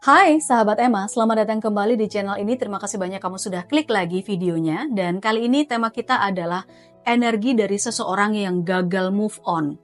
Hai sahabat Emma, selamat datang kembali di channel ini. Terima kasih banyak kamu sudah klik lagi videonya. Dan kali ini tema kita adalah energi dari seseorang yang gagal move on.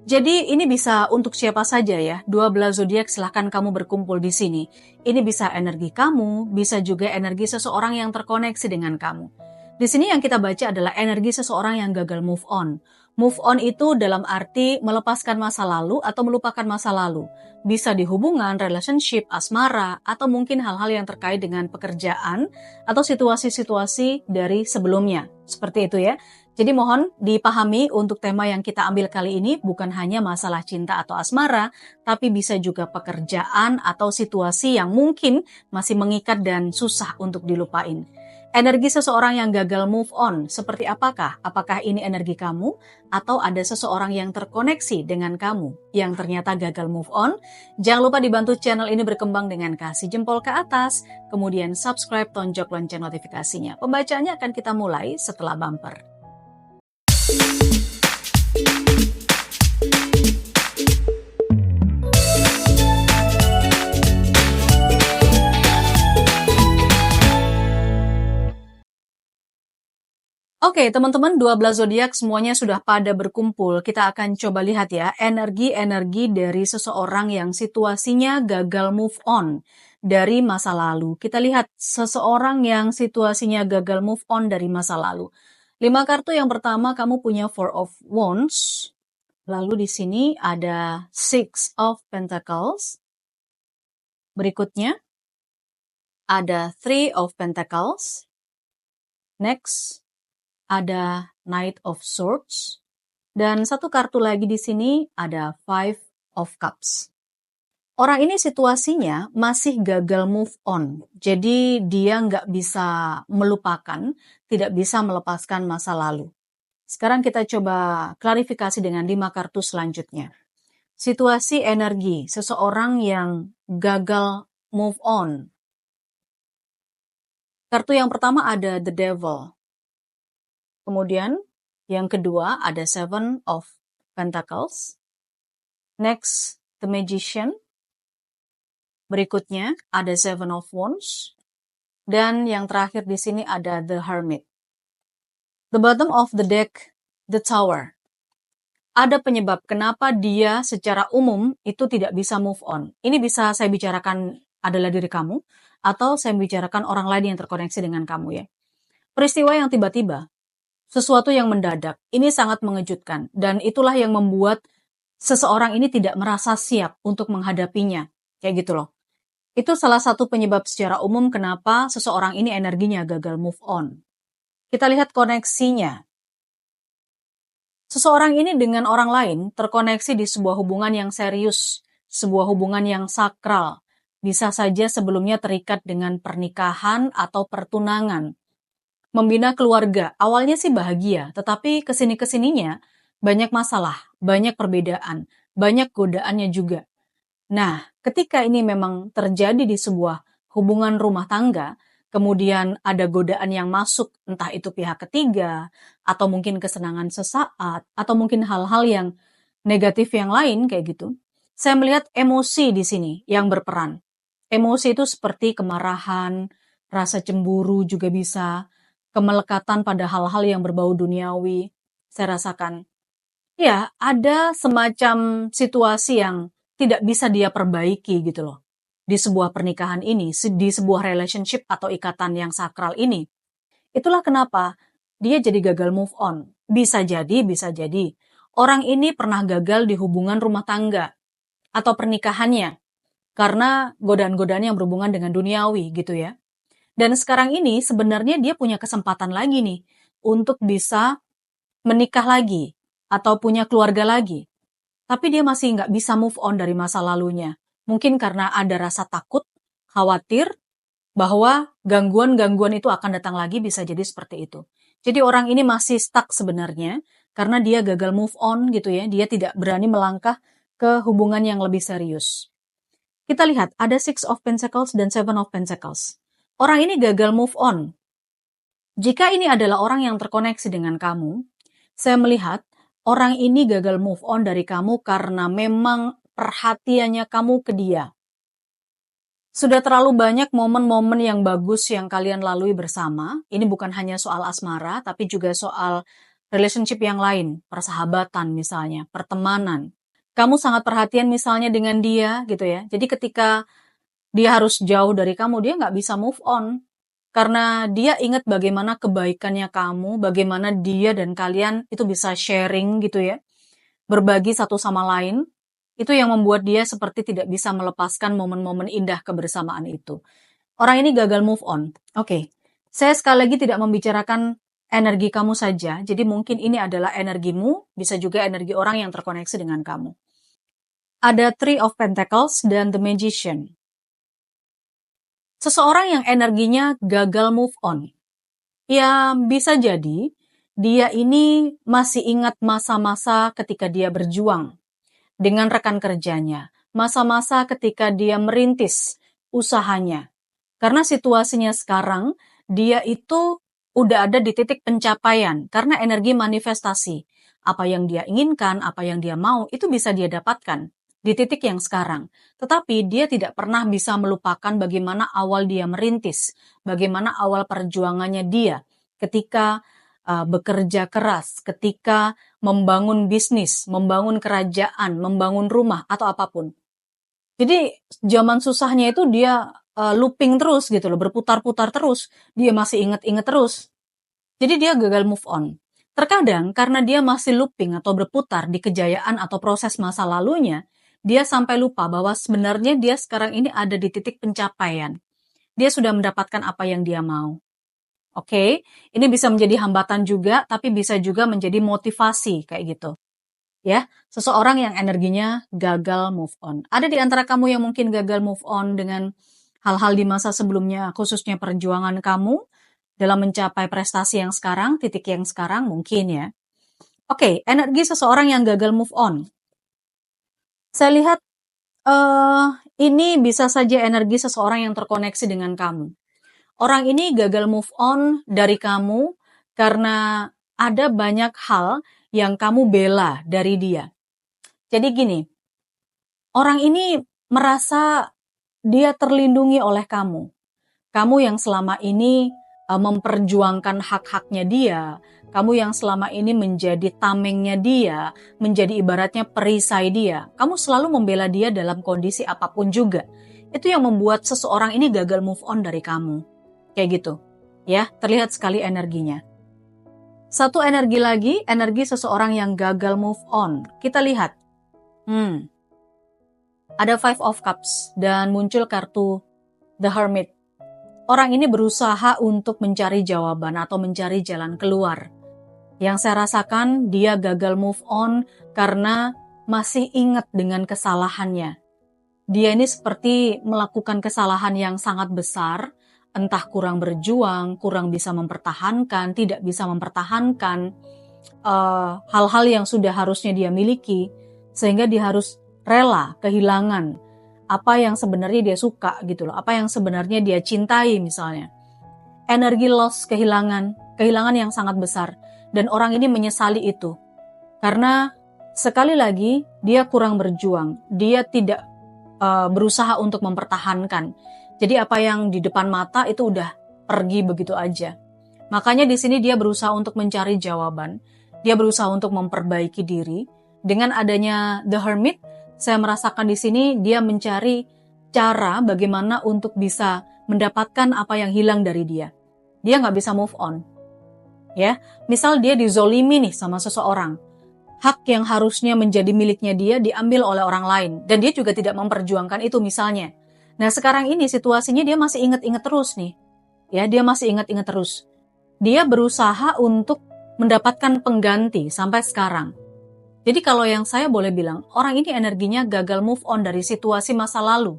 Jadi ini bisa untuk siapa saja ya, 12 zodiak silahkan kamu berkumpul di sini. Ini bisa energi kamu, bisa juga energi seseorang yang terkoneksi dengan kamu. Di sini yang kita baca adalah energi seseorang yang gagal move on. Move on itu dalam arti melepaskan masa lalu atau melupakan masa lalu. Bisa di hubungan, relationship, asmara, atau mungkin hal-hal yang terkait dengan pekerjaan atau situasi-situasi dari sebelumnya. Seperti itu ya. Jadi mohon dipahami untuk tema yang kita ambil kali ini bukan hanya masalah cinta atau asmara, tapi bisa juga pekerjaan atau situasi yang mungkin masih mengikat dan susah untuk dilupain. Energi seseorang yang gagal move on, seperti apakah? Apakah ini energi kamu? Atau ada seseorang yang terkoneksi dengan kamu yang ternyata gagal move on? Jangan lupa dibantu channel ini berkembang dengan kasih jempol ke atas, kemudian subscribe, tonjok lonceng notifikasinya. Pembacaannya akan kita mulai setelah bumper. Oke, teman-teman 12 zodiak semuanya sudah pada berkumpul. Kita akan coba lihat ya, energi-energi dari seseorang yang situasinya gagal move on dari masa lalu. Kita lihat seseorang yang situasinya gagal move on dari masa lalu. 5 kartu yang pertama kamu punya Four of Wands. Lalu di sini ada Six of Pentacles. Berikutnya ada Three of Pentacles. Next ada Knight of Swords, dan satu kartu lagi di sini ada Five of Cups. Orang ini situasinya masih gagal move on, jadi dia nggak bisa melupakan, tidak bisa melepaskan masa lalu. Sekarang kita coba klarifikasi dengan 5 kartu selanjutnya. Situasi energi seseorang yang gagal move on. Kartu yang pertama ada The Devil. Kemudian yang kedua ada Seven of Pentacles. Next, The Magician. Berikutnya ada Seven of Wands. Dan yang terakhir di sini ada The Hermit. The bottom of the deck, The Tower. Ada penyebab kenapa dia secara umum itu tidak bisa move on. Ini bisa saya bicarakan adalah diri kamu, atau saya bicarakan orang lain yang terkoneksi dengan kamu ya. Peristiwa yang tiba-tiba, sesuatu yang mendadak, ini sangat mengejutkan. Dan itulah yang membuat seseorang ini tidak merasa siap untuk menghadapinya. Kayak gitu loh. Itu salah satu penyebab secara umum kenapa seseorang ini energinya gagal move on. Kita lihat koneksinya. Seseorang ini dengan orang lain terkoneksi di sebuah hubungan yang serius, sebuah hubungan yang sakral. Bisa saja sebelumnya terikat dengan pernikahan atau pertunangan. Membina keluarga, awalnya sih bahagia, tetapi kesini-kesininya banyak masalah, banyak perbedaan, banyak godaannya juga. Nah, ketika ini memang terjadi di sebuah hubungan rumah tangga, kemudian ada godaan yang masuk, entah itu pihak ketiga, atau mungkin kesenangan sesaat, atau mungkin hal-hal yang negatif yang lain kayak gitu. Saya melihat emosi di sini yang berperan. Emosi itu seperti kemarahan, rasa cemburu juga bisa, kemelekatan pada hal-hal yang berbau duniawi. Saya rasakan, ya ada semacam situasi yang tidak bisa dia perbaiki gitu loh. Di sebuah pernikahan ini, di sebuah relationship atau ikatan yang sakral ini. Itulah kenapa dia jadi gagal move on. Bisa jadi, bisa jadi. Orang ini pernah gagal di hubungan rumah tangga atau pernikahannya. Karena godaan-godaan yang berhubungan dengan duniawi gitu ya. Dan sekarang ini sebenarnya dia punya kesempatan lagi nih untuk bisa menikah lagi atau punya keluarga lagi. Tapi dia masih nggak bisa move on dari masa lalunya. Mungkin karena ada rasa takut, khawatir bahwa gangguan-gangguan itu akan datang lagi, bisa jadi seperti itu. Jadi orang ini masih stuck sebenarnya karena dia gagal move on gitu ya. Dia tidak berani melangkah ke hubungan yang lebih serius. Kita lihat ada Six of Pentacles dan Seven of Pentacles. Orang ini gagal move on. Jika ini adalah orang yang terkoneksi dengan kamu, saya melihat orang ini gagal move on dari kamu karena memang perhatiannya kamu ke dia. Sudah terlalu banyak momen-momen yang bagus yang kalian lalui bersama. Ini bukan hanya soal asmara, tapi juga soal relationship yang lain, persahabatan misalnya, pertemanan. Kamu sangat perhatian misalnya dengan dia gitu ya. Jadi ketika dia harus jauh dari kamu, dia nggak bisa move on. Karena dia ingat bagaimana kebaikannya kamu, bagaimana dia dan kalian itu bisa sharing gitu ya, berbagi satu sama lain. Itu yang membuat dia seperti tidak bisa melepaskan momen-momen indah kebersamaan itu. Orang ini gagal move on. Oke, saya sekali lagi tidak membicarakan energi kamu saja, jadi mungkin ini adalah energimu, bisa juga energi orang yang terkoneksi dengan kamu. Ada Three of Pentacles dan The Magician. Seseorang yang energinya gagal move on. Ya, bisa jadi dia ini masih ingat masa-masa ketika dia berjuang dengan rekan kerjanya, masa-masa ketika dia merintis usahanya. Karena situasinya sekarang, dia itu udah ada di titik pencapaian, karena energi manifestasi. Apa yang dia inginkan, apa yang dia mau, itu bisa dia dapatkan di titik yang sekarang. Tetapi dia tidak pernah bisa melupakan bagaimana awal dia merintis, bagaimana awal perjuangannya dia ketika bekerja keras, ketika membangun bisnis, membangun kerajaan, membangun rumah, atau apapun. Jadi zaman susahnya itu dia looping terus gitu loh, berputar-putar terus. Dia masih inget-inget terus. Jadi dia gagal move on. Terkadang karena dia masih looping atau berputar di kejayaan atau proses masa lalunya, dia sampai lupa bahwa sebenarnya dia sekarang ini ada di titik pencapaian. Dia sudah mendapatkan apa yang dia mau. Oke, ini bisa menjadi hambatan juga, tapi bisa juga menjadi motivasi kayak gitu. Ya, seseorang yang energinya gagal move on. Ada di antara kamu yang mungkin gagal move on dengan hal-hal di masa sebelumnya, khususnya perjuangan kamu dalam mencapai prestasi yang sekarang, titik yang sekarang mungkin ya. Oke, energi seseorang yang gagal move on. Saya lihat ini bisa saja energi seseorang yang terkoneksi dengan kamu. Orang ini gagal move on dari kamu karena ada banyak hal yang kamu bela dari dia. Jadi gini, orang ini merasa dia terlindungi oleh kamu. Kamu yang selama ini memperjuangkan hak-haknya dia, kamu yang selama ini menjadi tamengnya dia, menjadi ibaratnya perisai dia. Kamu selalu membela dia dalam kondisi apapun juga. Itu yang membuat seseorang ini gagal move on dari kamu. Kayak gitu. Ya, terlihat sekali energinya. Satu energi lagi, energi seseorang yang gagal move on. Kita lihat. Ada Five of Cups dan muncul kartu The Hermit. Orang ini berusaha untuk mencari jawaban atau mencari jalan keluar. Yang saya rasakan dia gagal move on karena masih ingat dengan kesalahannya. Dia ini seperti melakukan kesalahan yang sangat besar, entah kurang berjuang, kurang bisa mempertahankan, tidak bisa mempertahankan hal-hal yang sudah harusnya dia miliki, sehingga dia harus rela kehilangan apa yang sebenarnya dia suka gitu loh, apa yang sebenarnya dia cintai misalnya. Energi loss, kehilangan yang sangat besar. Dan orang ini menyesali itu. Karena sekali lagi dia kurang berjuang, dia tidak berusaha untuk mempertahankan. Jadi apa yang di depan mata itu udah pergi begitu aja. Makanya di sini dia berusaha untuk mencari jawaban. Dia berusaha untuk memperbaiki diri. Dengan adanya The Hermit, saya merasakan di sini dia mencari cara bagaimana untuk bisa mendapatkan apa yang hilang dari dia. Dia nggak bisa move on. Ya, misal dia dizolimi nih sama seseorang. Hak yang harusnya menjadi miliknya dia diambil oleh orang lain. Dan dia juga tidak memperjuangkan itu misalnya. Nah sekarang ini situasinya dia masih ingat-ingat terus nih. Ya, dia masih ingat-ingat terus. Dia berusaha untuk mendapatkan pengganti sampai sekarang. Jadi kalau yang saya boleh bilang, orang ini energinya gagal move on dari situasi masa lalu.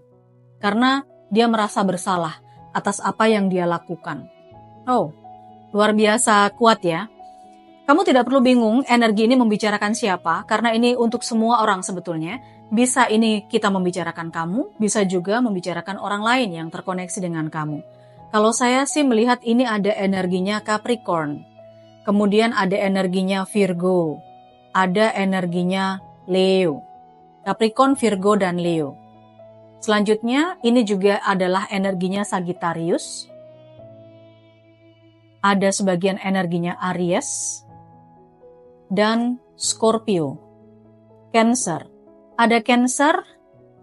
Karena dia merasa bersalah atas apa yang dia lakukan. Oh, luar biasa kuat ya. Kamu tidak perlu bingung energi ini membicarakan siapa, karena ini untuk semua orang sebetulnya. Bisa ini kita membicarakan kamu, bisa juga membicarakan orang lain yang terkoneksi dengan kamu. Kalau saya sih melihat ini ada energinya Capricorn, kemudian ada energinya Virgo, ada energinya Leo. Capricorn, Virgo, dan Leo. Selanjutnya, ini juga adalah energinya Sagittarius. Ada sebagian energinya Aries dan Scorpio. Cancer. Ada Cancer,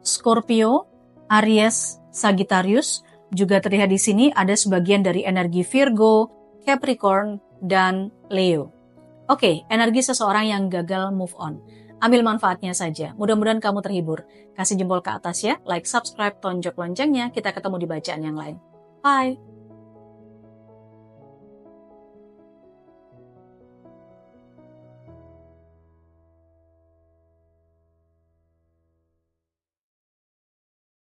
Scorpio, Aries, Sagittarius. Juga terlihat di sini ada sebagian dari energi Virgo, Capricorn, dan Leo. Oke, energi seseorang yang gagal move on. Ambil manfaatnya saja. Mudah-mudahan kamu terhibur. Kasih jempol ke atas ya, like, subscribe, tonjok loncengnya. Kita ketemu di bacaan yang lain. Bye!